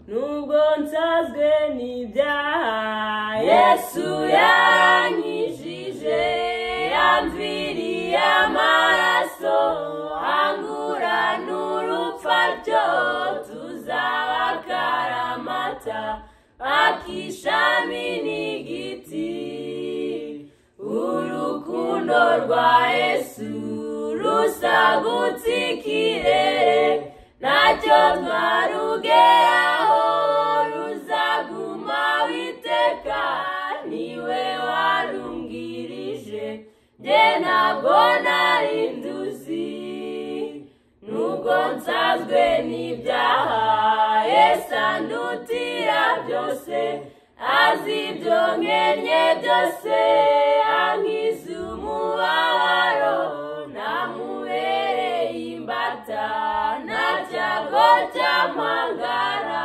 nubwo nsazwe n'ibyaha Yesu yanyijije yamviriye amaraso angura n'urupfa ryo tuzabakaramata akishami n'igiti urukundo rwa Yesu rusagutse ikirere ntacyo twarugeraho ruzaguma witeka niwe warungirije nde ntabwo nari nduzi nubwo nsazwe n'ibyaha Yesu andutira byose azi ibyo nkennye byose ankiza umubabaro namubereye imbata nta cyago cyampangara